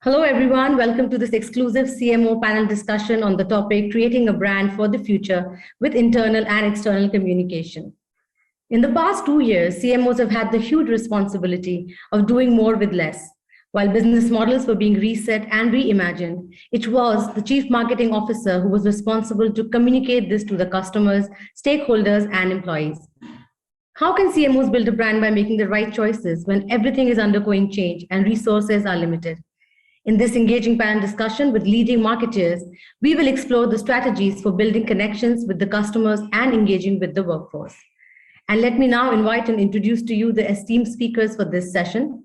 Hello, everyone. Welcome to this exclusive CMO panel discussion on the topic Creating a Brand for the Future with Internal and External Communication. In the past 2 years, CMOs have had the huge responsibility of doing more with less. While business models were being reset and reimagined, it was the Chief Marketing Officer who was responsible to communicate this to the customers, stakeholders, and employees. How can CMOs build a brand by making the right choices when everything is undergoing change and resources are limited? In this engaging panel discussion with leading marketers, we will explore the strategies for building connections with the customers and engaging with the workforce. And let me now invite and introduce to you the esteemed speakers for this session.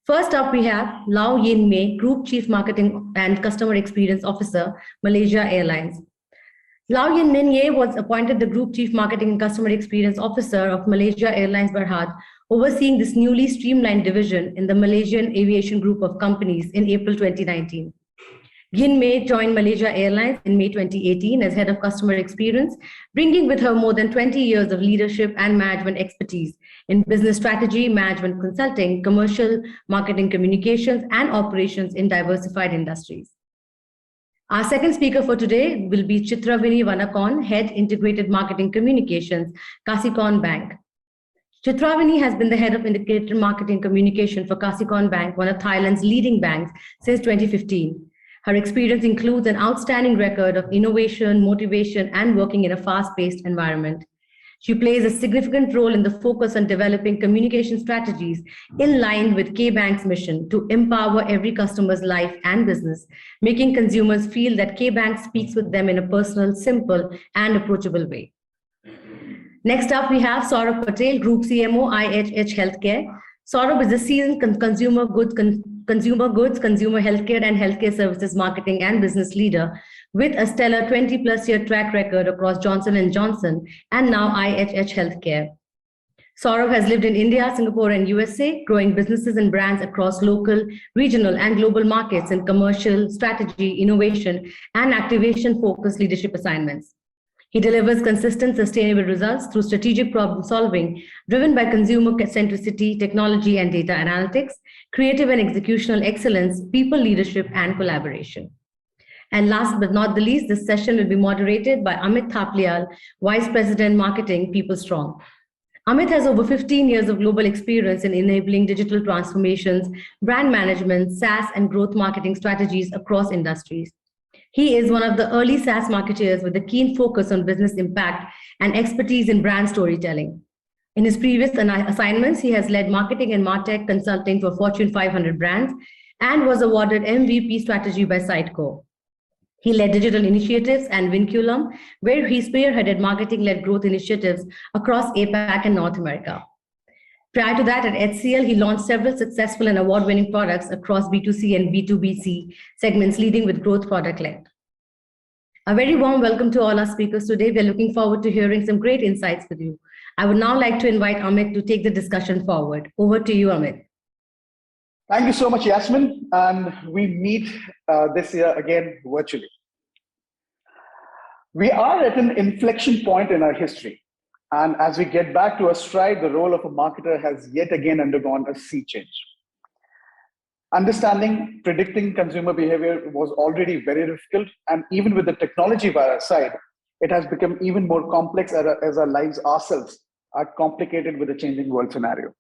First up, we have Lau Yin Mei, Group Chief Marketing and Customer Experience Officer, Malaysia Airlines. Lau Yin Mei was appointed the Group Chief Marketing and Customer Experience Officer of Malaysia Airlines Berhad, overseeing this newly streamlined division in the Malaysian Aviation Group of Companies in April 2019. Yin Mei joined Malaysia Airlines in May 2018 as Head of Customer Experience, bringing with her more than 20 years of leadership and management expertise in business strategy, management consulting, commercial, marketing communications, and operations in diversified industries. Our second speaker for today will be Chitravini Vanakon, Head Integrated Marketing Communications, Kasikorn Bank. Chitravini has been the head of integrated marketing communication for Kasikorn Bank, one of Thailand's leading banks, since 2015. Her experience includes an outstanding record of innovation, motivation, and working in a fast-paced environment. She plays a significant role in the focus on developing communication strategies in line with K-Bank's mission to empower every customer's life and business, making consumers feel that K-Bank speaks with them in a personal, simple, and approachable way. Next up, we have Saurabh Patel, Group CMO, IHH Healthcare. Saurabh is a seasoned consumer goods, consumer healthcare and healthcare services marketing and business leader with a stellar 20-plus year track record across Johnson & Johnson and now IHH Healthcare. Saurabh has lived in India, Singapore, and USA, growing businesses and brands across local, regional, and global markets in commercial, strategy, innovation, and activation-focused leadership assignments. He delivers consistent, sustainable results through strategic problem solving, driven by consumer centricity, technology and data analytics, creative and executional excellence, people leadership, and collaboration. And last but not the least, this session will be moderated by Amit Thapliyal, Vice President Marketing, People Strong. Amit has over 15 years of global experience in enabling digital transformations, brand management, SaaS, and growth marketing strategies across industries. He is one of the early SaaS marketers with a keen focus on business impact and expertise in brand storytelling. In his previous assignments, he has led marketing and MarTech consulting for Fortune 500 brands and was awarded MVP strategy by Siteco. He led digital initiatives and Vinculum, where he spearheaded marketing-led growth initiatives across APAC and North America. Prior to that, at HCL, he launched several successful and award-winning products across B2C and B2B segments, leading with growth product-led. A very warm welcome to all our speakers today. We're looking forward to hearing some great insights with you. I would now like to invite Amit to take the discussion forward. Over to you, Amit. Thank you so much, Yasmin. And we meet this year again virtually. We are at an inflection point in our history. And as we get back to our stride, the role of a marketer has yet again undergone a sea change. Understanding, predicting consumer behavior was already very difficult. And even with the technology by our side, it has become even more complex as our lives ourselves are complicated with the changing world scenario.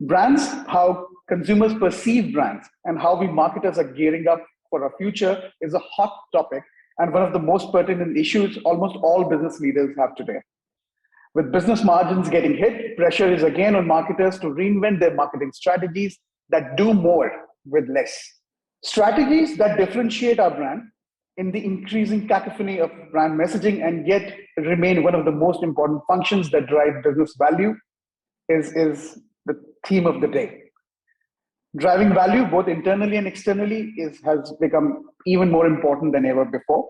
Brands, how consumers perceive brands, and how we marketers are gearing up for our future is a hot topic and one of the most pertinent issues almost all business leaders have today. With business margins getting hit, pressure is again on marketers to reinvent their marketing strategies that do more with less. Strategies that differentiate our brand in the increasing cacophony of brand messaging and yet remain one of the most important functions that drive business value is the theme of the day. Driving value both internally and externally has become even more important than ever before.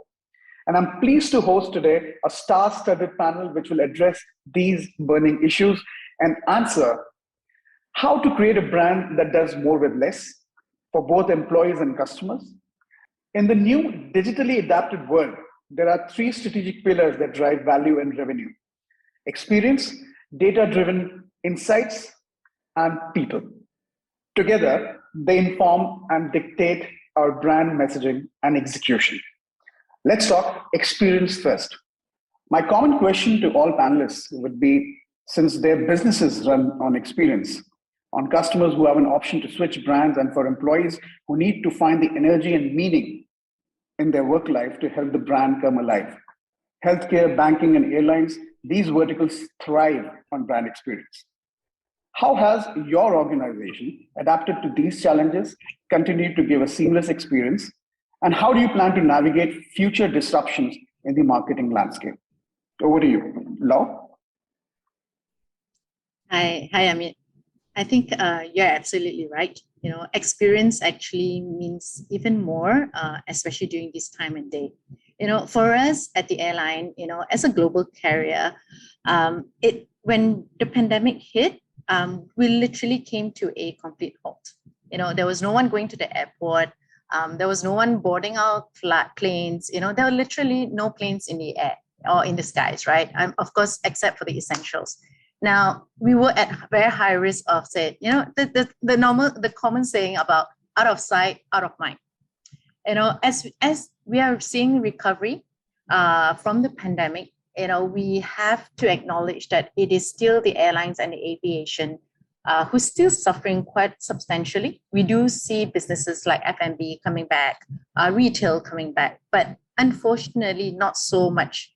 And I'm pleased to host today a star-studded panel which will address these burning issues and answer how to create a brand that does more with less for both employees and customers. In the new digitally adapted world, there are three strategic pillars that drive value and revenue: experience, data-driven insights, and people. Together, they inform and dictate our brand messaging and execution. Let's talk experience first. My common question to all panelists would be, since their businesses run on experience, on customers who have an option to switch brands, and for employees who need to find the energy and meaning in their work life to help the brand come alive. Healthcare, banking, and airlines, these verticals thrive on brand experience. How has your organization adapted to these challenges, continued to give a seamless experience, and how do you plan to navigate future disruptions in the marketing landscape? Over to you, Lau. Hi, Amit. I think you're absolutely right. Experience actually means even more, especially during this time and day. For us at the airline, as a global carrier, when the pandemic hit, we literally came to a complete halt. There was no one going to the airport. There was no one boarding our planes. There were literally no planes in the air or in the skies, right? Of course, except for the essentials. Now, we were at very high risk of, the common saying about out of sight, out of mind. As we are seeing recovery from the pandemic, we have to acknowledge that it is still the airlines and the aviation who's still suffering quite substantially. We do see businesses like F&B coming back, retail coming back, but unfortunately not so much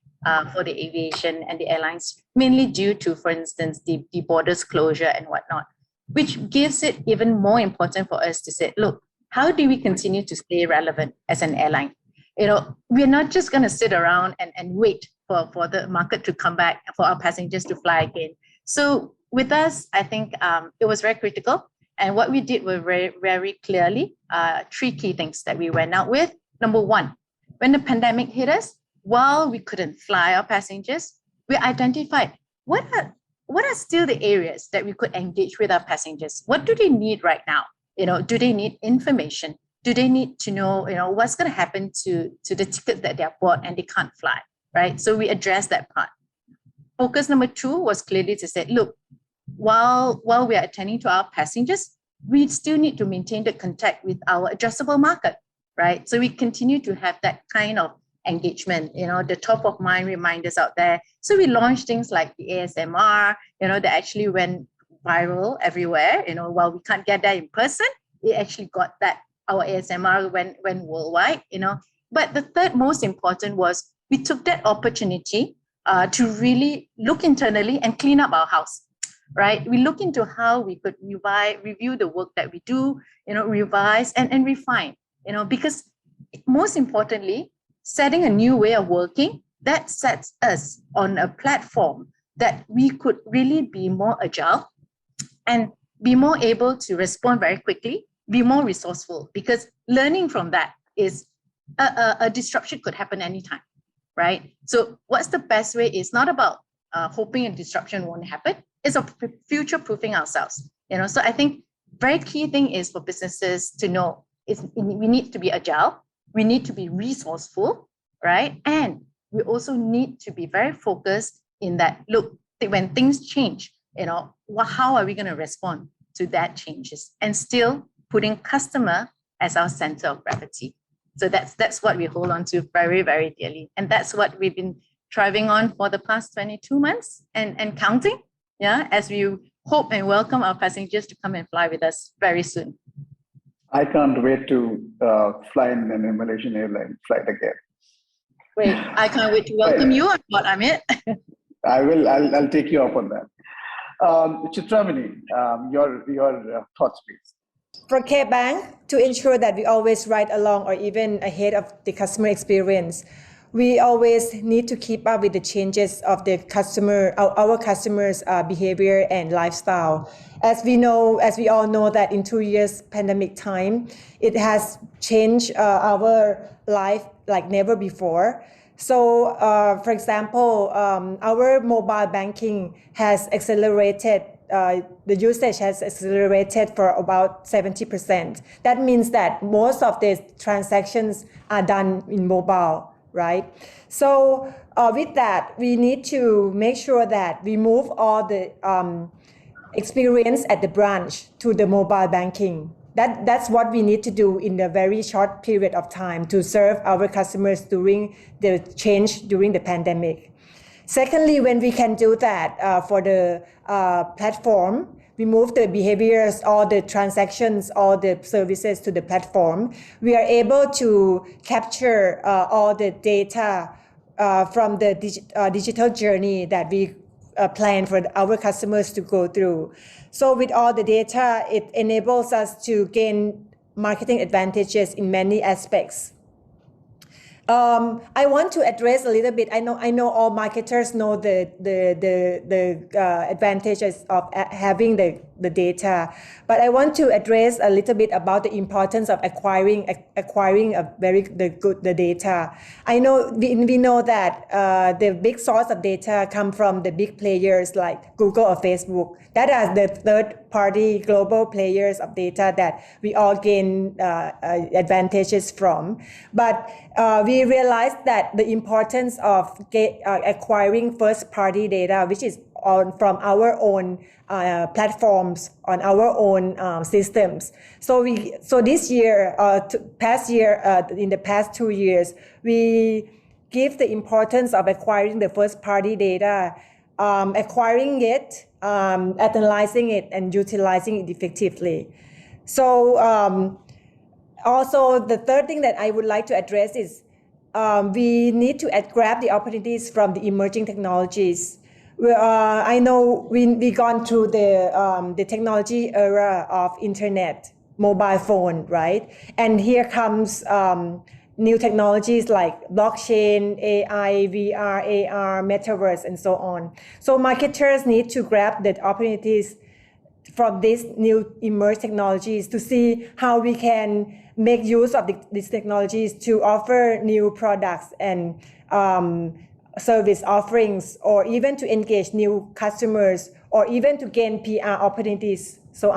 for the aviation and the airlines, mainly due to, for instance, the borders closure and whatnot, which gives it even more important for us to say, look, how do we continue to stay relevant as an airline? We're not just going to sit around and wait for the market to come back, for our passengers to fly again. So with us, I think it was very critical. And what we did was very, very clearly three key things that we went out with. Number one, when the pandemic hit us, while we couldn't fly our passengers, we identified what are still the areas that we could engage with our passengers. What do they need right now? Do they need information? Do they need to know, what's going to happen to the tickets that they have bought and they can't fly, right? So we addressed that part. Focus number two was clearly to say, look, while we are attending to our passengers, we still need to maintain the contact with our addressable market, right? So we continue to have that kind of engagement, the top of mind reminders out there. So we launched things like the ASMR, that actually went viral everywhere. While we can't get that in person, it actually got that. Our ASMR went worldwide, But the third most important was we took that opportunity to really look internally and clean up our house, right? We look into how we could review the work that we do, revise and refine, because most importantly, setting a new way of working that sets us on a platform that we could really be more agile and be more able to respond very quickly, be more resourceful, because learning from that is a disruption could happen anytime, right? So what's the best way? It's not about hoping a disruption won't happen. It's of future-proofing ourselves. So I think very key thing is for businesses to know we need to be agile, we need to be resourceful, right? And we also need to be very focused in that, look, when things change, how are we going to respond to that changes and still putting customer as our center of gravity. So that's what we hold on to very, very dearly. And that's what we've been thriving on for the past 22 months and counting, as we hope and welcome our passengers to come and fly with us very soon. I can't wait to fly in a Malaysian airline flight again. Great. I can't wait to welcome you on board, Amit. I'll take you up on that. Chitramani, your thoughts, please. For K-Bank, to ensure that we always ride along or even ahead of the customer experience, we always need to keep up with the changes of the our customers' behavior and lifestyle. As we all know that in 2 years pandemic time, it has changed our life like never before. So, for example, our mobile banking has accelerated. The usage has accelerated for about 70%. That means that most of the transactions are done in mobile, right? So with that, we need to make sure that we move all the experience at the branch to the mobile banking. That's what we need to do in a very short period of time to serve our customers during the change during the pandemic. Secondly, when we can do that for the platform, we move the behaviors, all the transactions, all the services to the platform, we are able to capture all the data from the digital journey that we plan for our customers to go through. So with all the data, it enables us to gain marketing advantages in many aspects. I want to address a little bit. I know all marketers know the advantages of having the data, but I want to address a little bit about the importance of acquiring the data. I know we know that the big source of data come from the big players like Google or Facebook. That are the third-party global players of data that we all gain advantages from. But we realized that the importance of acquiring first-party data, which is from our own platforms, on our own systems. So this year, in the past 2 years, we give the importance of acquiring the first-party data, acquiring it, analyzing it, and utilizing it effectively. So also the third thing that I would like to address is we need to grab the opportunities from the emerging technologies. I know we gone through the technology era of internet, mobile phone, right? And here comes new technologies like blockchain, AI, VR, AR, metaverse, and so on. So marketers need to grab the opportunities from these new emerging technologies to see how we can make use of these technologies to offer new products and service offerings, or even to engage new customers, or even to gain PR opportunities. So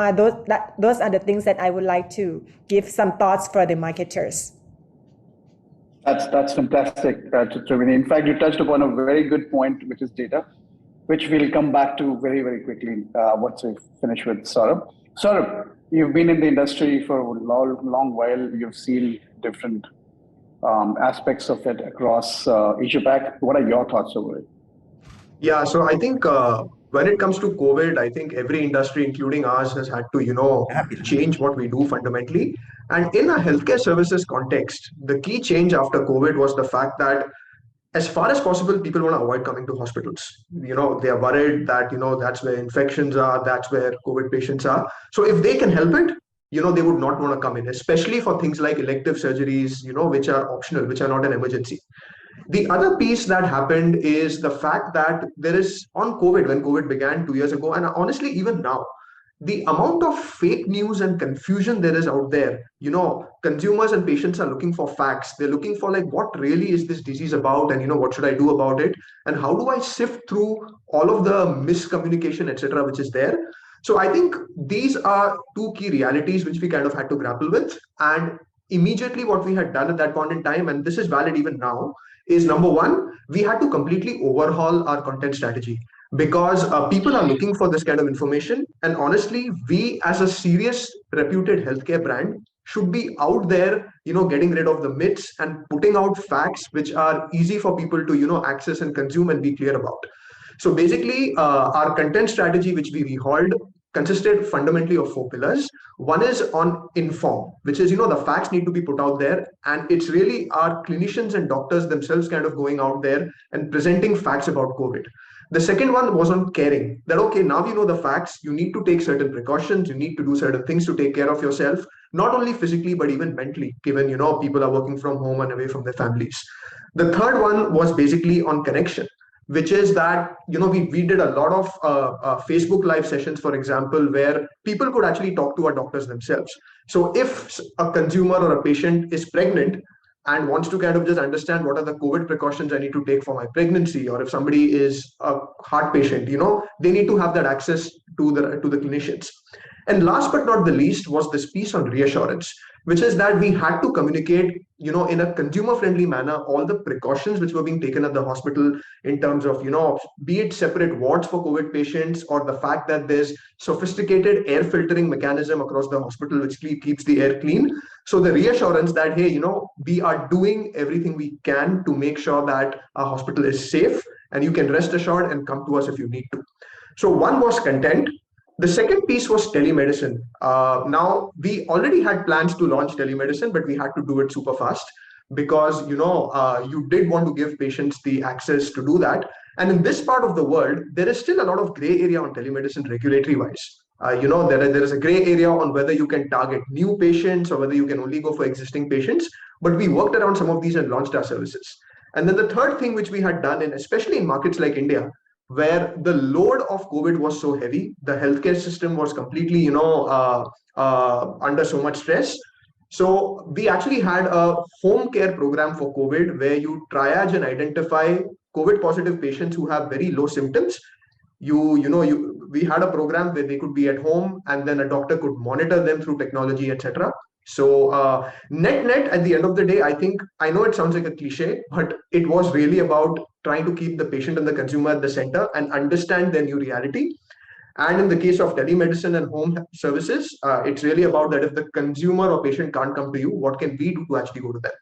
those are the things that I would like to give some thoughts for the marketers. That's fantastic, Triveni. In fact, you touched upon a very good point, which is data, which we'll come back to very, very quickly once we finish with Saurabh. Saurabh, you've been in the industry for a long while. You've seen different aspects of it across Asia-Pac. What are your thoughts over it? Yeah, so I think when it comes to COVID, I think every industry, including ours, has had to, change what we do fundamentally. And in a healthcare services context, the key change after COVID was the fact that as far as possible, people want to avoid coming to hospitals. They are worried that, that's where infections are, that's where COVID patients are. So if they can help it, they would not want to come in, especially for things like elective surgeries, which are optional, which are not an emergency. The other piece that happened is the fact that there is on COVID, when COVID began 2 years ago, and honestly, even now, the amount of fake news and confusion there is out there, consumers and patients are looking for facts. They're looking for what really is this disease about, and what should I do about it? And how do I sift through all of the miscommunication, etc., which is there? So I think these are two key realities which we kind of had to grapple with. And immediately what we had done at that point in time, and this is valid even now, is number one, we had to completely overhaul our content strategy, because people are looking for this kind of information. And honestly, we as a serious reputed healthcare brand should be out there, getting rid of the myths and putting out facts which are easy for people to, access and consume and be clear about. So basically, our content strategy, which we rehauled, consisted fundamentally of 4 pillars. One is on inform, which is, the facts need to be put out there. And it's really our clinicians and doctors themselves kind of going out there and presenting facts about COVID. The second one was on caring, that, okay, now you know the facts, you need to take certain precautions, you need to do certain things to take care of yourself, not only physically, but even mentally, given, people are working from home and away from their families. The third one was basically on connection, which is that, we did a lot of Facebook live sessions, for example, where people could actually talk to our doctors themselves. So if a consumer or a patient is pregnant and wants to kind of just understand what are the COVID precautions I need to take for my pregnancy, or if somebody is a heart patient, they need to have that access to the clinicians. And last but not the least was this piece on reassurance, which is that we had to communicate, in a consumer-friendly manner, all the precautions which were being taken at the hospital in terms of, be it separate wards for COVID patients or the fact that there's sophisticated air filtering mechanism across the hospital which keeps the air clean. So the reassurance that, hey, we are doing everything we can to make sure that our hospital is safe and you can rest assured and come to us if you need to. So one was content. The second piece was telemedicine. Now, we already had plans to launch telemedicine, but we had to do it super fast because, you did want to give patients the access to do that. And in this part of the world, there is still a lot of gray area on telemedicine regulatory-wise. There is a gray area on whether you can target new patients or whether you can only go for existing patients. But we worked around some of these and launched our services. And then the third thing which we had done, especially in markets like India, where the load of COVID was so heavy, the healthcare system was completely, under so much stress. So we actually had a home care program for COVID where you triage and identify COVID positive patients who have very low symptoms. We had a program where they could be at home and then a doctor could monitor them through technology, etc. So net at the end of the day, I know it sounds like a cliche, but it was really about trying to keep the patient and the consumer at the center and understand their new reality. And in the case of telemedicine and home services, it's really about that if the consumer or patient can't come to you, what can we do to actually go to them?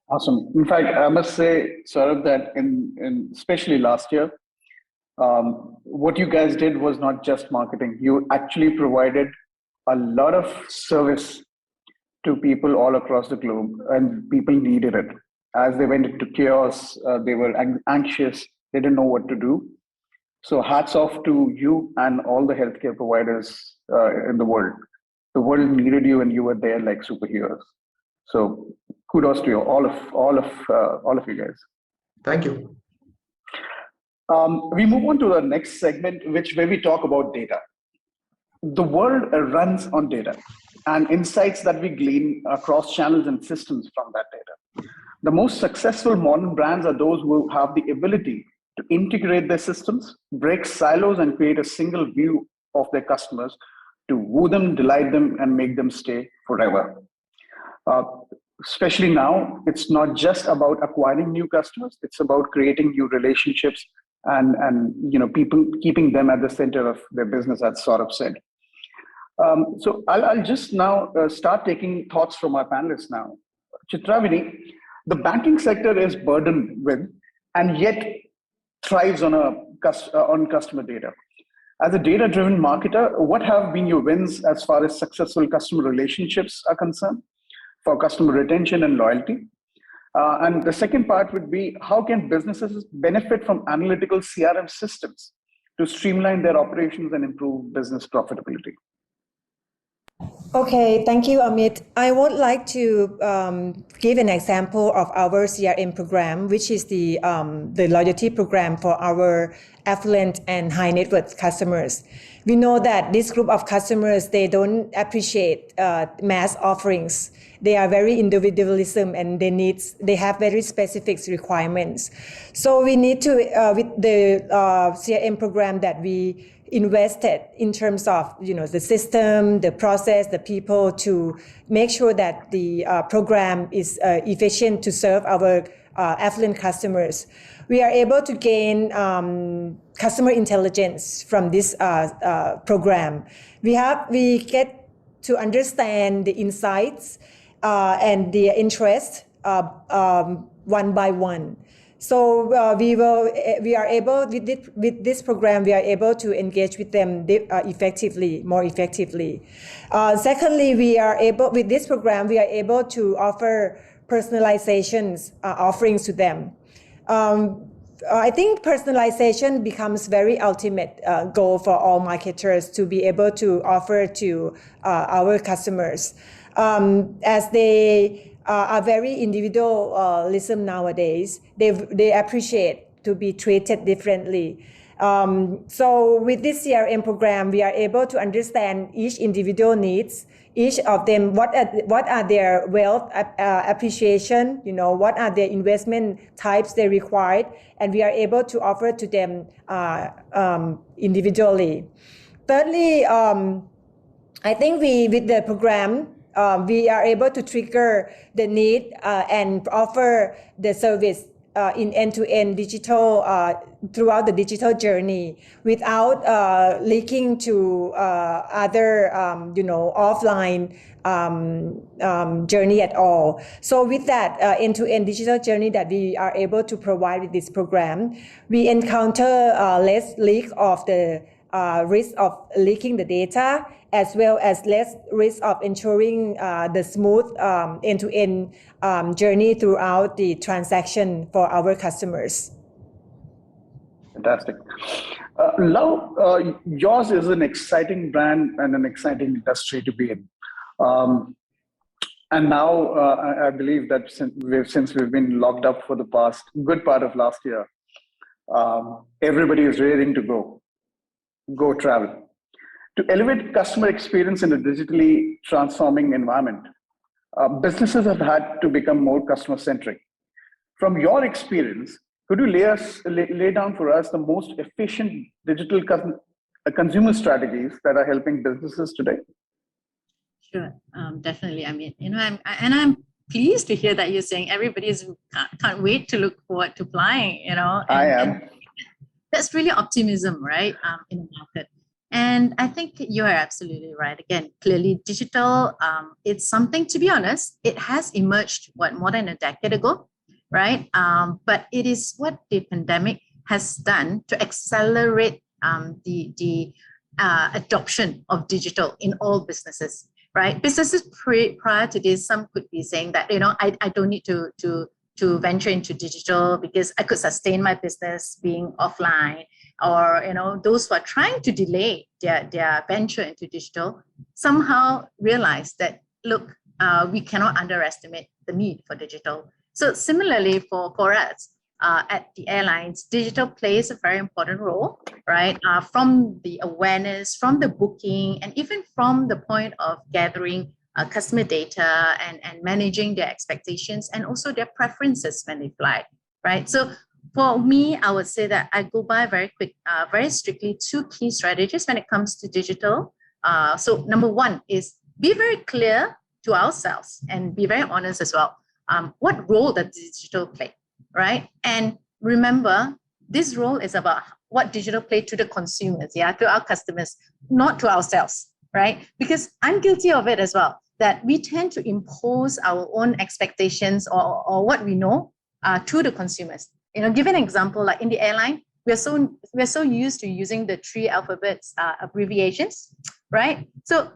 Awesome. In fact, I must say, Saurabh, that in especially last year, what you guys did was not just marketing. You actually provided a lot of service to people all across the globe, and people needed it. As they went into chaos, they were anxious, they didn't know what to do. So hats off to you and all the healthcare providers in the world. The world needed you, and you were there like superheroes. So kudos to you, all of you guys. Thank you. We move on to the next segment, where we talk about data. The world runs on data and insights that we glean across channels and systems from that data. The most successful modern brands are those who have the ability to integrate their systems, break silos, and create a single view of their customers to woo them, delight them, and make them stay forever. Especially now, it's not just about acquiring new customers, it's about creating new relationships and people, keeping them at the center of their business, as Saurabh said. So I'll just now start taking thoughts from our panelists now. Chitravini, the banking sector is burdened with and yet thrives on customer data. As a data-driven marketer, what have been your wins as far as successful customer relationships are concerned for customer retention and loyalty? And the second part would be, how can businesses benefit from analytical CRM systems to streamline their operations and improve business profitability? Okay, thank you, Amit. I would like to give an example of our CRM program, which is the loyalty program for our affluent and high net worth customers. We know that this group of customers, they don't appreciate mass offerings. They are very individualism and they have very specific requirements. So we need to, with the CRM program that we invested in terms of the system, the process, the people, to make sure that the program is efficient to serve our affluent customers. We are able to gain customer intelligence from this program. We get to understand the insights and the interest one by one. So we are able, with this program, we are able to engage with them more effectively. Secondly, with this program, we are able to offer personalizations offerings to them. I think personalization becomes very ultimate goal for all marketers to be able to offer to our customers, as they are very individualism nowadays. They appreciate to be treated differently. So with this CRM program, we are able to understand each individual needs, each of them, what are their wealth appreciation, what are their investment types they require, and we are able to offer to them individually. thirdly, I think with the program, we are able to trigger the need and offer the service in end-to-end digital throughout the digital journey without leaking to other offline journey at all. So with that end-to-end digital journey that we are able to provide with this program, we encounter less leak of the risk of leaking the data, as well as less risk of ensuring the smooth end-to-end journey throughout the transaction for our customers. Fantastic. Love, yours is an exciting brand and an exciting industry to be in. And now I believe that since we've been locked up for the past good part of last year, everybody is raring to go travel. To elevate customer experience in a digitally transforming environment, businesses have had to become more customer-centric. From your experience, could you lay down for us the most efficient digital consumer strategies that are helping businesses today? Sure, definitely. I mean, I'm pleased to hear that you're saying can't wait to look forward to flying. I am. And that's really optimism, right? In the market. And I think you are absolutely right. Again, clearly digital, it's something, to be honest, it has emerged, more than a decade ago, right? But it is what the pandemic has done to accelerate the adoption of digital in all businesses, right? Businesses prior to this, some could be saying that, I don't need to venture into digital because I could sustain my business being offline. Or those who are trying to delay their venture into digital somehow realize that, look, we cannot underestimate the need for digital. So similarly for us at the airlines, digital plays a very important role, right? From the awareness, from the booking, and even from the point of gathering customer data and managing their expectations and also their preferences when they fly, right? So for me, I would say that I go by very strictly two key strategies when it comes to digital. So number one is be very clear to ourselves and be very honest as well. What role does digital play, right? And remember, this role is about what digital play to the consumers, to our customers, not to ourselves, right? Because I'm guilty of it as well, that we tend to impose our own expectations or what we know to the consumers. Give an example, like in the airline, we're so used to using the 3 alphabets abbreviations, right? So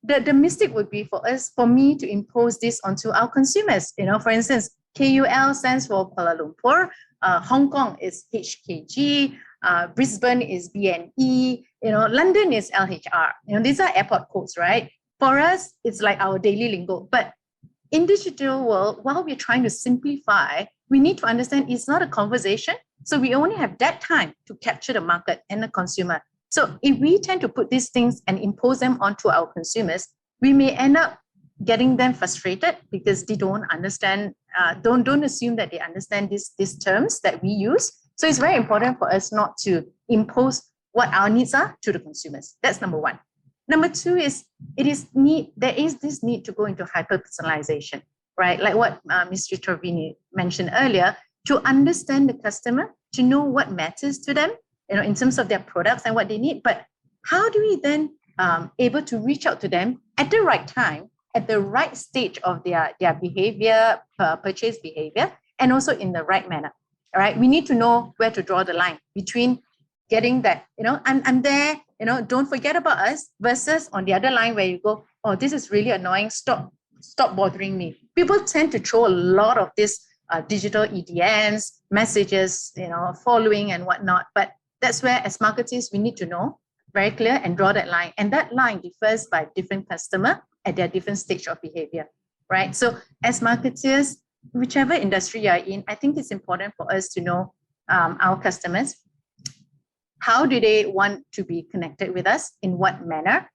the mistake would be for me to impose this onto our consumers. For instance, KUL stands for Kuala Lumpur, Hong Kong is HKG, Brisbane is BNE, London is LHR. These are airport codes, right? For us, it's like our daily lingo. But in digital world, while we're trying to simplify, we need to understand it's not a conversation. So we only have that time to capture the market and the consumer. So if we tend to put these things and impose them onto our consumers, we may end up getting them frustrated because they don't understand, don't assume that they understand these terms that we use. So it's very important for us not to impose what our needs are to the consumers. That's number one. Number two is there is this need to go into hyper-personalization, right? Like what Mr. Trevini mentioned earlier, to understand the customer, to know what matters to them, in terms of their products and what they need. But how do we then able to reach out to them at the right time, at the right stage of their behavior, purchase behavior, and also in the right manner, all right? We need to know where to draw the line between getting that, I'm there, don't forget about us, versus on the other line where you go, oh, this is really annoying, stop bothering me. People tend to throw a lot of this digital EDMs, messages, following and whatnot. But that's where, as marketers, we need to know very clear and draw that line. And that line differs by different customer at their different stage of behavior, right? So as marketers, whichever industry you are in, I think it's important for us to know our customers. How do they want to be connected with us? In what manner?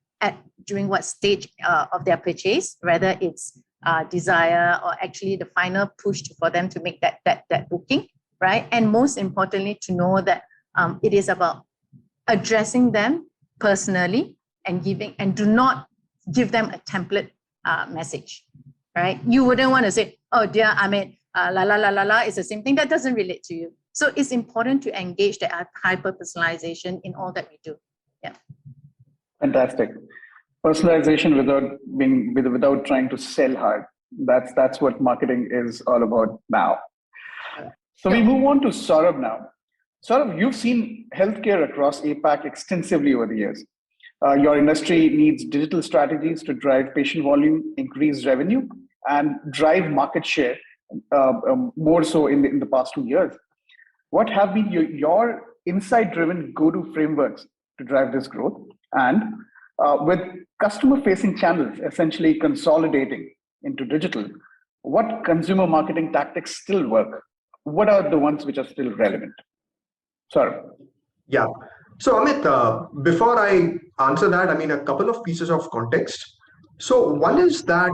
During what stage of their purchase? Whether it's desire or actually the final push for them to make that booking, right? And most importantly, to know that it is about addressing them personally and do not give them a template message, right? You wouldn't want to say, oh dear, I mean, la la la la la, it's the same thing. That doesn't relate to you. So it's important to engage the hyper personalization in all that we do. Yeah. Fantastic. Personalization without trying to sell hard. That's what marketing is all about now. So we move on to Saurabh now. Saurabh, you've seen healthcare across APAC extensively over the years. Your industry needs digital strategies to drive patient volume, increase revenue, and drive market share more so in the past 2 years. What have been your insight-driven go-to frameworks to drive this growth? And with customer-facing channels essentially consolidating into digital, what consumer marketing tactics still work? What are the ones which are still relevant? Sorry. Yeah. So Amit, before I answer that, I mean, a couple of pieces of context. So one is that,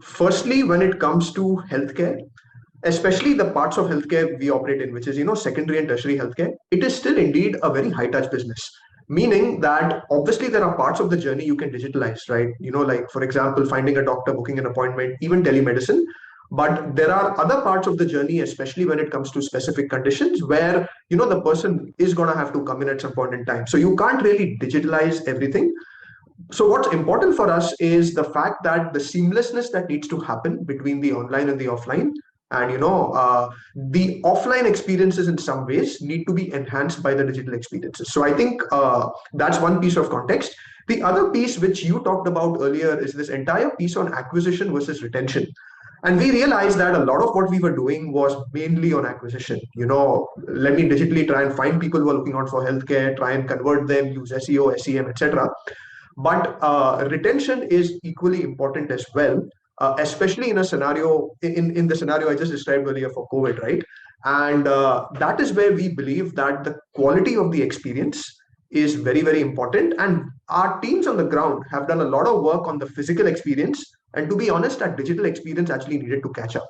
firstly, when it comes to healthcare, especially the parts of healthcare we operate in, which is, secondary and tertiary healthcare, it is still indeed a very high touch business. Meaning that obviously there are parts of the journey you can digitalize, right? Like for example, finding a doctor, booking an appointment, even telemedicine. But there are other parts of the journey, especially when it comes to specific conditions where, the person is going to have to come in at some point in time. So you can't really digitalize everything. So what's important for us is the fact that the seamlessness that needs to happen between the online and the offline, and the offline experiences in some ways need to be enhanced by the digital experiences. So I think that's one piece of context. The other piece which you talked about earlier is this entire piece on acquisition versus retention. And we realized that a lot of what we were doing was mainly on acquisition. Let me digitally try and find people who are looking out for healthcare, try and convert them, use SEO, SEM, etc. But retention is equally important as well, especially in a scenario, in the scenario I just described earlier for COVID, right? And that is where we believe that the quality of the experience is very, very important. And our teams on the ground have done a lot of work on the physical experience. And to be honest, that digital experience actually needed to catch up.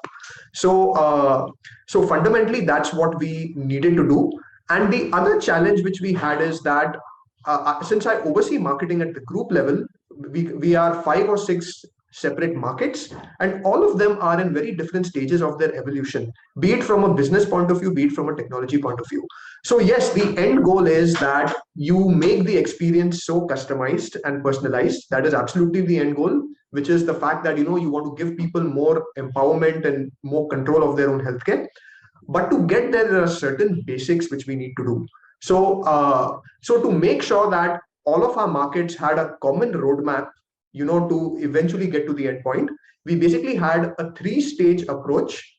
So, so fundamentally, that's what we needed to do. And the other challenge which we had is that since I oversee marketing at the group level, we are 5 or 6 separate markets, and all of them are in very different stages of their evolution, be it from a business point of view, be it from a technology point of view. So yes, the end goal is that you make the experience so customized and personalized. That is absolutely the end goal, which is the fact that you want to give people more empowerment and more control of their own healthcare. But to get there are certain basics which we need to do. So, so to make sure that all of our markets had a common roadmap, to eventually get to the end point, we basically had a 3-stage approach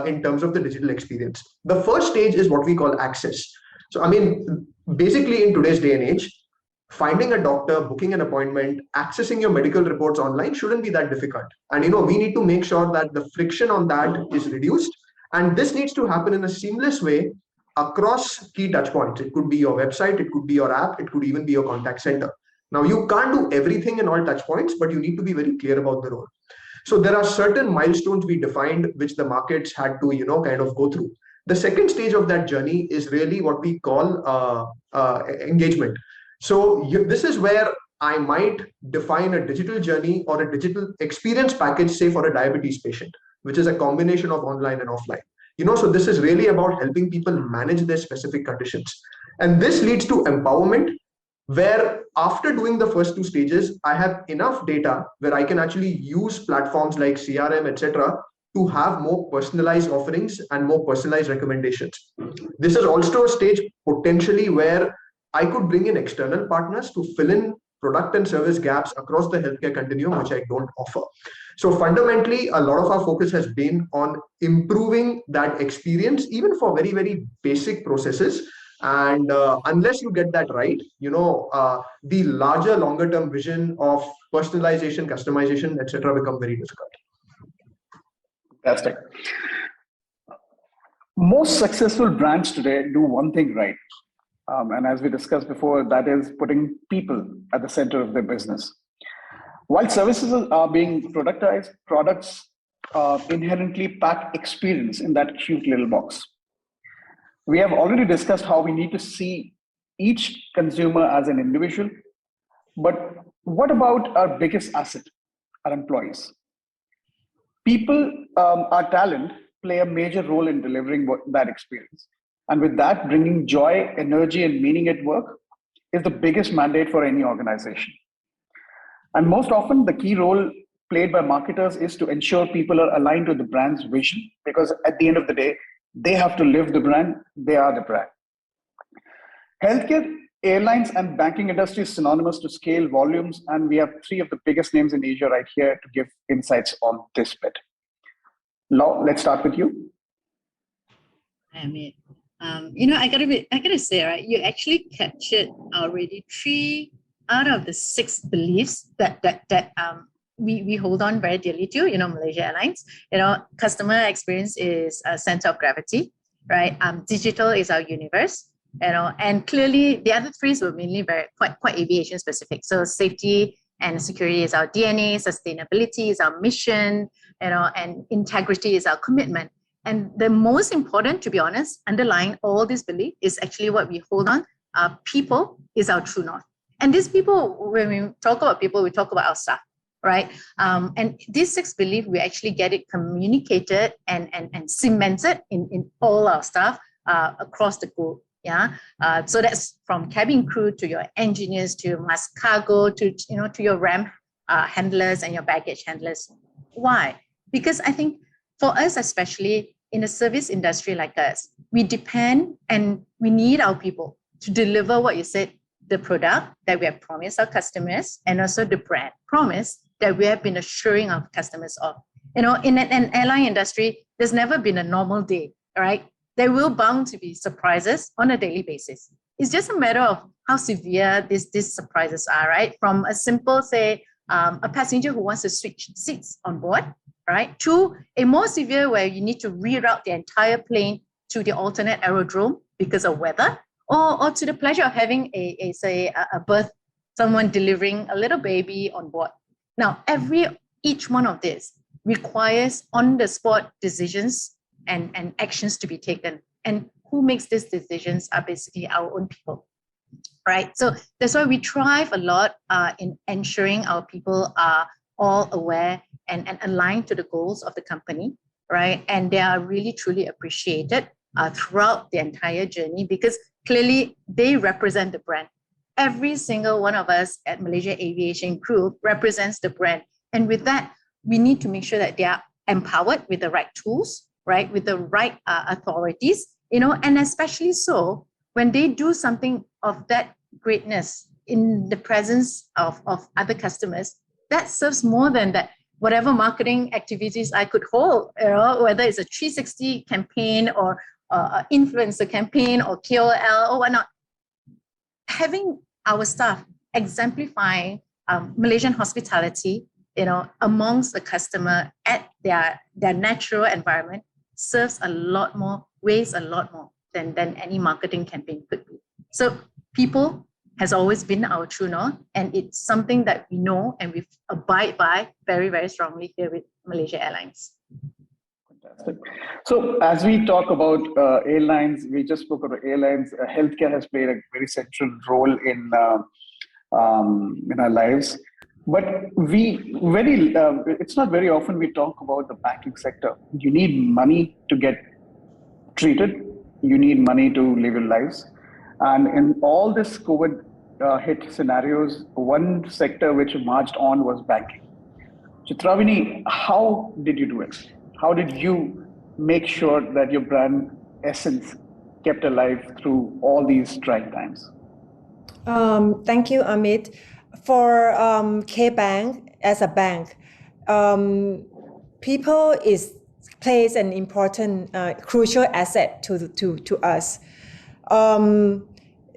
in terms of the digital experience. The first stage is what we call access. So, I mean, basically in today's day and age, finding a doctor, booking an appointment, accessing your medical reports online shouldn't be that difficult. And, we need to make sure that the friction on that is reduced. And this needs to happen in a seamless way across key touchpoints. It could be your website, it could be your app, it could even be your contact center. Now, you can't do everything in all touchpoints, but you need to be very clear about the role. So there are certain milestones we defined which the markets had to, kind of go through. The second stage of that journey is really what we call engagement. So this is where I might define a digital journey or a digital experience package, say for a diabetes patient, which is a combination of online and offline. So this is really about helping people manage their specific conditions. And this leads to empowerment, where after doing the first 2 stages, I have enough data where I can actually use platforms like CRM, etc., to have more personalized offerings and more personalized recommendations. This is also a stage potentially where I could bring in external partners to fill in product and service gaps across the healthcare continuum, which I don't offer. So fundamentally, a lot of our focus has been on improving that experience, even for very, very basic processes. And unless you get that right, the larger, longer term vision of personalization, customization, etc., become very difficult. Fantastic. Most successful brands today do one thing right. And as we discussed before, that is putting people at the center of their business. While services are being productized, products inherently pack experience in that cute little box. We have already discussed how we need to see each consumer as an individual. But what about our biggest asset, our employees? People, our talent, play a major role in delivering that experience. And with that, bringing joy, energy, and meaning at work is the biggest mandate for any organization. And most often, the key role played by marketers is to ensure people are aligned to the brand's vision, because at the end of the day, they have to live the brand, they are the brand. Healthcare, airlines, and banking industry is synonymous to scale volumes, and we have three of the biggest names in Asia right here to give insights on this bit. Lau, let's start with you. I mean, I gotta say, right? You actually captured already 3 out of the 6 beliefs that we hold on very dearly to. Malaysia Airlines. Customer experience is a center of gravity, right? Digital is our universe. And clearly the other 3 were mainly quite aviation specific. So safety and security is our DNA, sustainability is our mission, and integrity is our commitment. And the most important, to be honest, underlying all this belief is actually what we hold on. People is our true north. And these people, when we talk about people, we talk about our staff, right? And these 6 beliefs, we actually get it communicated and cemented in all our staff across the globe. Yeah. So that's from cabin crew to your engineers, to your mass cargo, to your ramp handlers and your baggage handlers. Why? Because I think for us, especially in a service industry like us, we depend and we need our people to deliver what you said, the product that we have promised our customers, and also the brand promise that we have been assuring our customers of. In an airline industry, there's never been a normal day, right? There will bound to be surprises on a daily basis. It's just a matter of how severe these surprises are, right? From a simple, say, a passenger who wants to switch seats on board, right? To a more severe where you need to reroute the entire plane to the alternate aerodrome because of weather, or to the pleasure of having a birth, someone delivering a little baby on board. Now, each one of these requires on-the-spot decisions and actions to be taken. And who makes these decisions are basically our own people, right? So that's why we thrive a lot in ensuring our people are all aware and aligned to the goals of the company, right? And they are really, truly appreciated throughout the entire journey, because clearly they represent the brand. Every single one of us at Malaysia Aviation Group represents the brand. And with that, we need to make sure that they are empowered with the right tools, right, with the right authorities, and especially so when they do something of that greatness in the presence of other customers, that serves more than that whatever marketing activities I could hold, whether it's a 360 campaign or influencer campaign or KOL or whatnot. Having our staff exemplifying Malaysian hospitality, amongst the customer at their natural environment serves weighs a lot more than any marketing campaign could be. So people has always been our true north, and it's something that we know and we abide by very, very strongly here with Malaysia Airlines. Fantastic. So as we talk about airlines, we just spoke about airlines. Healthcare has played a very central role in our lives. But it's not very often we talk about the banking sector. You need money to get treated. You need money to live your lives. And in all this COVID hit scenarios, one sector which marched on was banking. Chitravini, how did you do it? How did you make sure that your brand essence kept alive through all these trying times? Thank you, Amit. For K-Bank as a bank, people plays an important, crucial asset to us.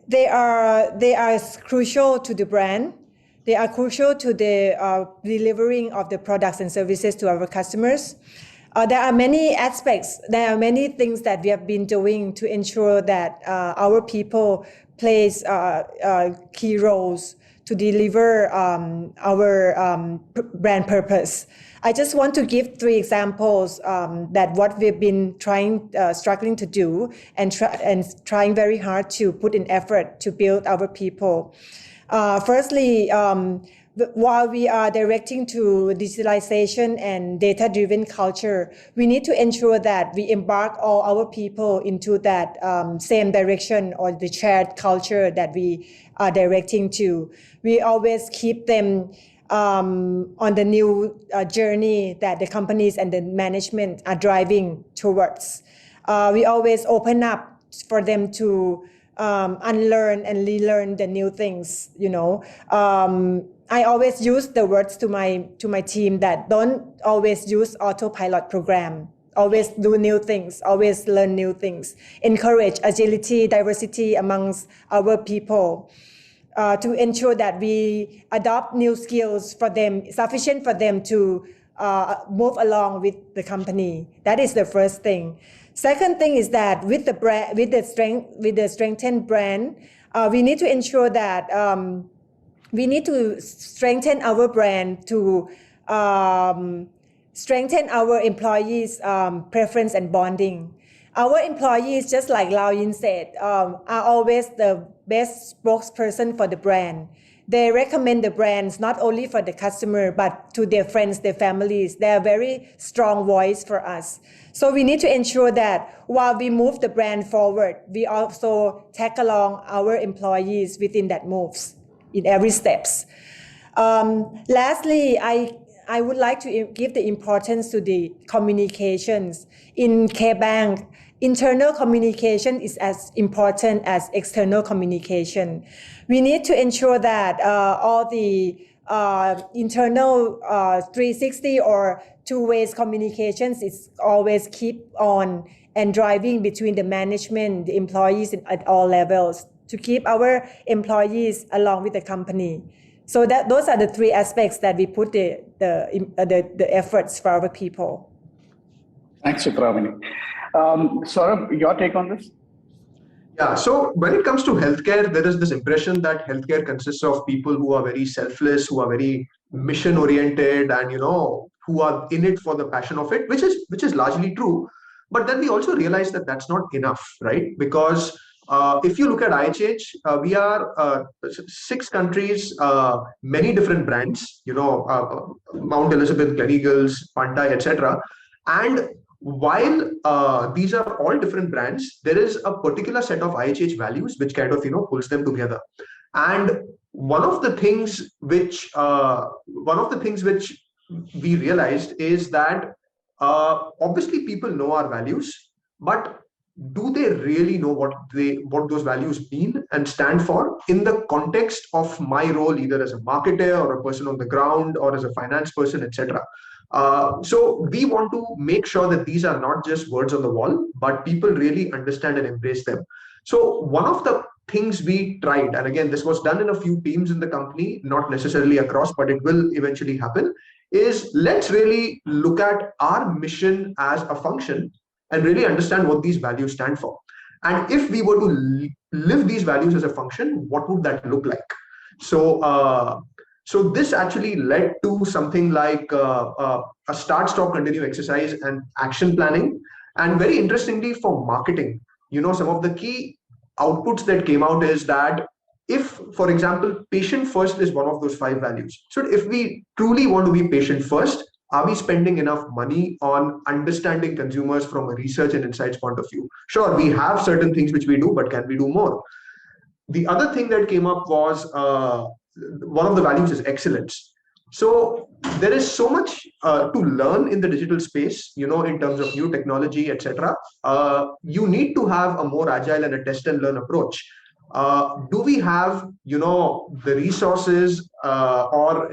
They are crucial to the brand. They are crucial to the delivering of the products and services to our customers. There are many aspects. There are many things that we have been doing to ensure that our people plays key roles to deliver our brand purpose. I just want to give 3 examples that what we've been struggling to do and trying very hard to put in effort to build our people. Firstly, while we are directing to digitalization and data-driven culture, we need to ensure that we embark all our people into that same direction or the shared culture that we are directing to. We always keep them on the new journey that the companies and the management are driving towards. We always open up for them to unlearn and relearn the new things, I always use the words to my team that don't always use autopilot program. Always do new things, always learn new things. Encourage agility, diversity amongst our people to ensure that we adopt new skills for them, sufficient for them to move along with the company. That is the first thing. Second thing is that with the strengthened brand, we need to ensure that we need to strengthen our brand to strengthen our employees' preference and bonding. Our employees, just like Lao Yin said, are always the best spokesperson for the brand. They recommend the brands not only for the customer, but to their friends, their families. They are a very strong voice for us. So we need to ensure that while we move the brand forward, we also tag along our employees within that moves in every steps. Lastly, I would like to give the importance to the communications. In K-Bank, internal communication is as important as external communication. We need to ensure that all the internal 360 or two-ways communications is always keep on and driving between the management, the employees at all levels to keep our employees along with the company. So those are the 3 aspects that we put the efforts for our people. Thanks, Chitramani. Saurabh, your take on this? Yeah, so when it comes to healthcare, there is this impression that healthcare consists of people who are very selfless, who are very mission oriented, and who are in it for the passion of it, which is largely true. But then we also realize that that's not enough, right? Because if you look at IHH, we are 6 countries, many different brands, Mount Elizabeth, Gleneagles, Pantai, etc. And while these are all different brands, there is a particular set of IHH values which kind of pulls them together. And one of the things which we realized is that obviously people know our values, but do they really know what those values mean and stand for in the context of my role, either as a marketer or a person on the ground or as a finance person, etc. So we want to make sure that these are not just words on the wall, but people really understand and embrace them. So one of the things we tried, and again, this was done in a few teams in the company, not necessarily across, but it will eventually happen, is let's really look at our mission as a function and really understand what these values stand for. And if we were to live these values as a function, what would that look like? So this actually led to something like a start, stop, continue exercise and action planning. And very interestingly for marketing, some of the key outputs that came out is that if, for example, patient first is one of those 5 values. So if we truly want to be patient first, are we spending enough money on understanding consumers from a research and insights point of view? Sure, we have certain things which we do, but can we do more? The other thing that came up was one of the values is excellence. So there is so much to learn in the digital space, in terms of new technology, etc. You need to have a more agile and a test and learn approach. Do we have, the resources or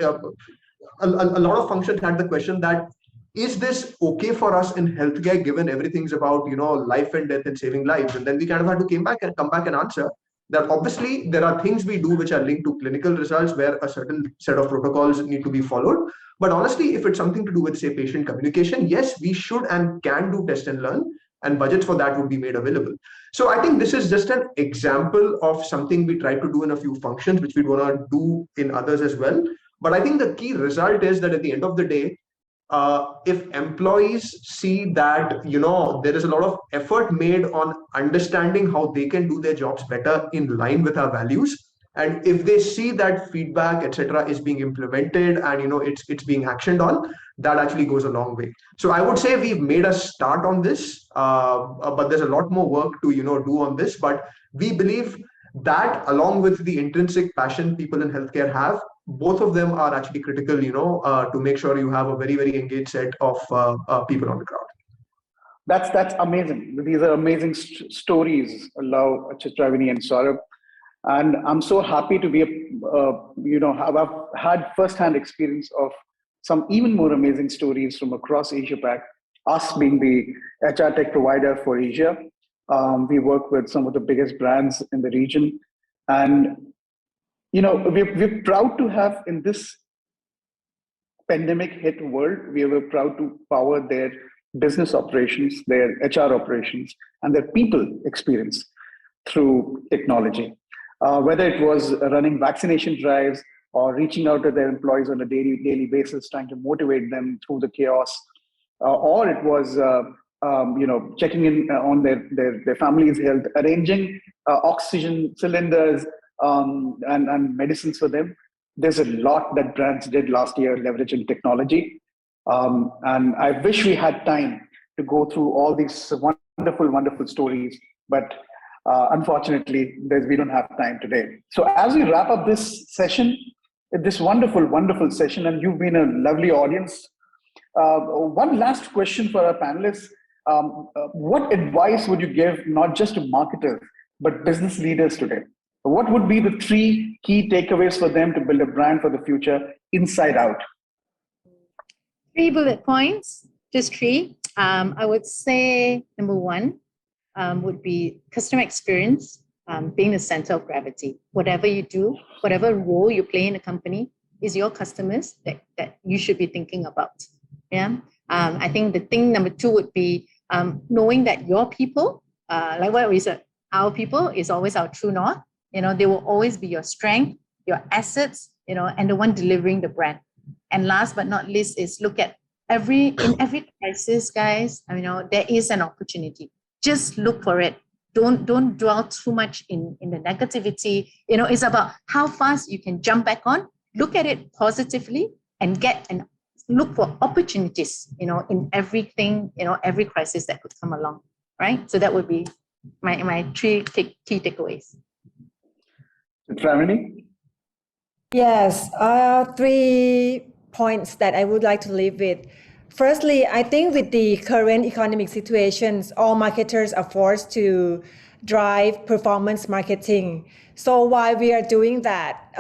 a lot of functions had the question that, is this okay for us in healthcare given everything's about, life and death and saving lives? And then we kind of had to come back and answer that obviously there are things we do which are linked to clinical results where a certain set of protocols need to be followed. But honestly, if it's something to do with, say, patient communication, yes, we should and can do test and learn, and budgets for that would be made available. So I think this is just an example of something we try to do in a few functions, which we want to do in others as well. But I think the key result is that at the end of the day, if employees see that there is a lot of effort made on understanding how they can do their jobs better in line with our values, and if they see that feedback etc is being implemented and it's being actioned on, that actually goes a long way. So I would say we've made a start on this, but there's a lot more work to do on this. But we believe that along with the intrinsic passion people in healthcare have, both of them are actually critical, to make sure you have a very, very engaged set of people on the ground. That's amazing. These are amazing stories, Love, Chitravini, and Saurabh. And I'm so happy to be, have had first-hand experience of some even more amazing stories from across Asia Pac. Us being the HR tech provider for Asia, we work with some of the biggest brands in the region, and we're proud to have, in this pandemic hit world, we were proud to power their business operations, their HR operations, and their people experience through technology. Whether it was running vaccination drives or reaching out to their employees on a daily basis, trying to motivate them through the chaos, or it was checking in on their family's health, arranging oxygen cylinders and medicines for them. There's a lot that brands did last year leveraging technology. And I wish we had time to go through all these wonderful, wonderful stories, but unfortunately, we don't have time today. So as we wrap up this session, this wonderful, wonderful session, and you've been a lovely audience, one last question for our panelists. What advice would you give, not just to marketers, but business leaders today? What would be the 3 key takeaways for them to build a brand for the future inside out? 3 bullet points, just 3. I would say number 1 would be customer experience being the center of gravity. Whatever you do, whatever role you play in a company, is your customers that you should be thinking about. Yeah. I think the thing number 2 would be knowing that your people, like what we said, our people is always our true north. They will always be your strength, your assets, and the one delivering the brand. And last but not least is look at in every crisis, guys, there is an opportunity. Just look for it. Don't dwell too much in the negativity. It's about how fast you can jump back on, look at it positively, and look for opportunities, in everything, every crisis that could come along, right? So that would be my 3 key takeaways. Travini? Yes, 3 points that I would like to leave with. Firstly, I think with the current economic situations, all marketers are forced to drive performance marketing. So while we are doing that,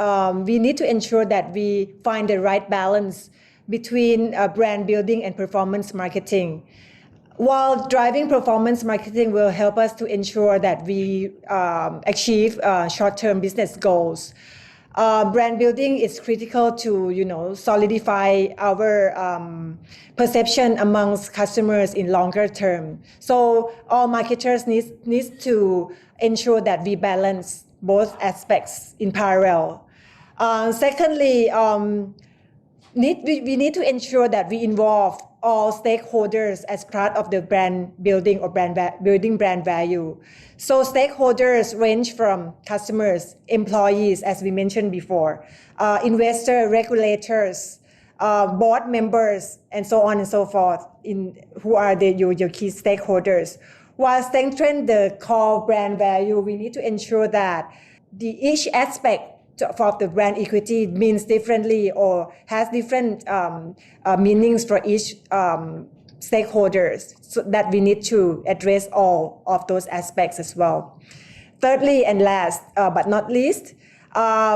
we need to ensure that we find the right balance between brand building and performance marketing. While driving performance marketing will help us to ensure that we achieve short-term business goals, brand building is critical to solidify our perception amongst customers in longer term. So all marketers need to ensure that we balance both aspects in parallel. Secondly, we need to ensure that we involve all stakeholders as part of the brand building or building brand value. So stakeholders range from customers, employees, as we mentioned before, investor, regulators, board members, and so on and so forth, who are your key stakeholders. While strengthening the core brand value, we need to ensure that each aspect of the brand equity means differently or has different meanings for each stakeholders, so that we need to address all of those aspects as well. Thirdly and last but not least,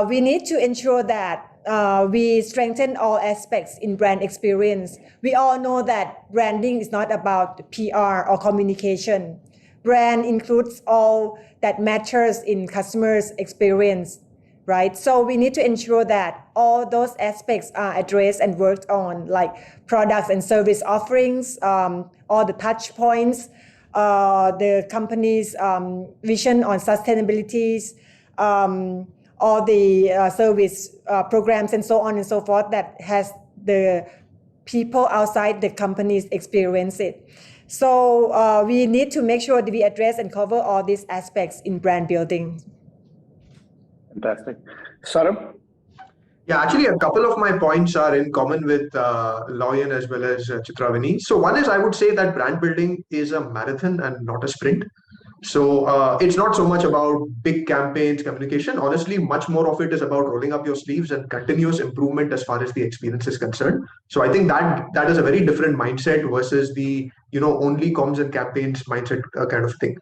we need to ensure that we strengthen all aspects in brand experience. We all know that branding is not about PR or communication. Brand includes all that matters in customers' experience, right? So we need to ensure that all those aspects are addressed and worked on, like products and service offerings, all the touch points, the company's vision on sustainability, all the service programs and so on and so forth that has the people outside the companies experience it. So we need to make sure that we address and cover all these aspects in brand building. Fantastic. Saurabh? Yeah, actually, a couple of my points are in common with Loyan as well as Chitravani. So one is I would say that brand building is a marathon and not a sprint. So it's not so much about big campaigns, communication. Honestly, much more of it is about rolling up your sleeves and continuous improvement as far as the experience is concerned. So I think that is a very different mindset versus the only comms and campaigns mindset kind of thing.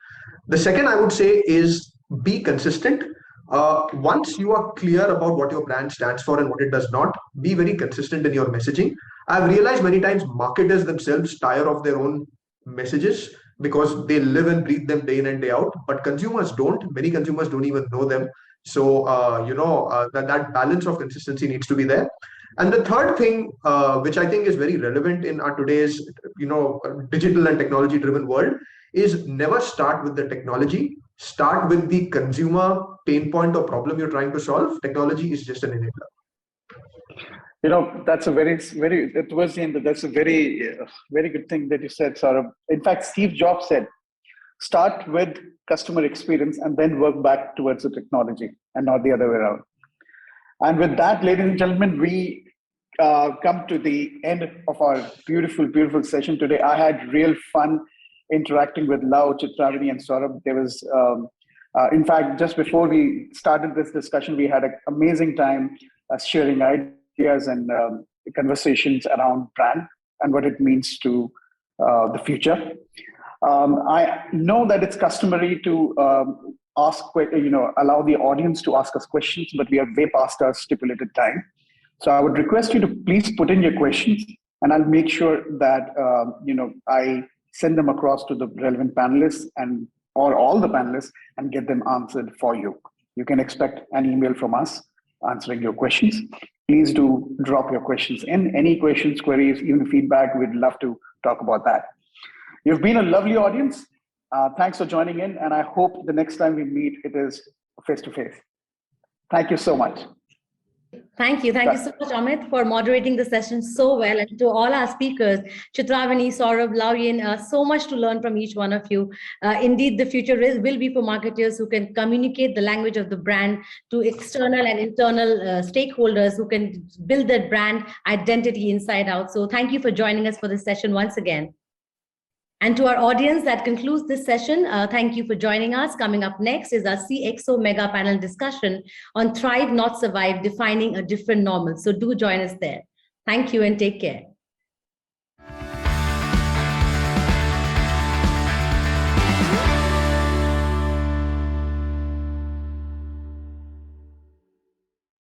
The second I would say is be consistent. Once you are clear about what your brand stands for and what it does not, be very consistent in your messaging. I've realized many times marketers themselves tire of their own messages because they live and breathe them day in and day out, but consumers don't. Many consumers don't even know them. So, that balance of consistency needs to be there. And the third thing, which I think is very relevant in our today's, digital and technology driven world, is never start with the technology. Start with the consumer pain point or problem you're trying to solve. Technology is just an enabler. That's a towards the end, that's a very, very good thing that you said, Saurabh. In fact, Steve Jobs said, start with customer experience and then work back towards the technology and not the other way around. And with that, ladies and gentlemen, we come to the end of our beautiful, beautiful session today. I had real fun interacting with Lau, Chitravani, and Saurabh. There was, in fact, just before we started this discussion, we had an amazing time sharing ideas and conversations around brand and what it means to the future. I know that it's customary to allow the audience to ask us questions, but we are way past our stipulated time. So I would request you to please put in your questions, and I'll make sure that I send them across to the relevant panelists or all the panelists and get them answered for you. You can expect an email from us answering your questions. Please do drop your questions in. Any questions, queries, even feedback, we'd love to talk about that. You've been a lovely audience. Thanks for joining in, and I hope the next time we meet, it is face-to-face. Thank you so much. Thank you. Thank you so much, Amit, for moderating the session so well. And to all our speakers, Chitravani, Saurabh, Loyan, so much to learn from each one of you. Indeed, the future will be for marketers who can communicate the language of the brand to external and internal stakeholders who can build their brand identity inside out. So thank you for joining us for this session once again. And to our audience, that concludes this session. Thank you for joining us. Coming up next is our CXO Mega Panel discussion on Thrive Not Survive, defining a different normal. So do join us there. Thank you and take care.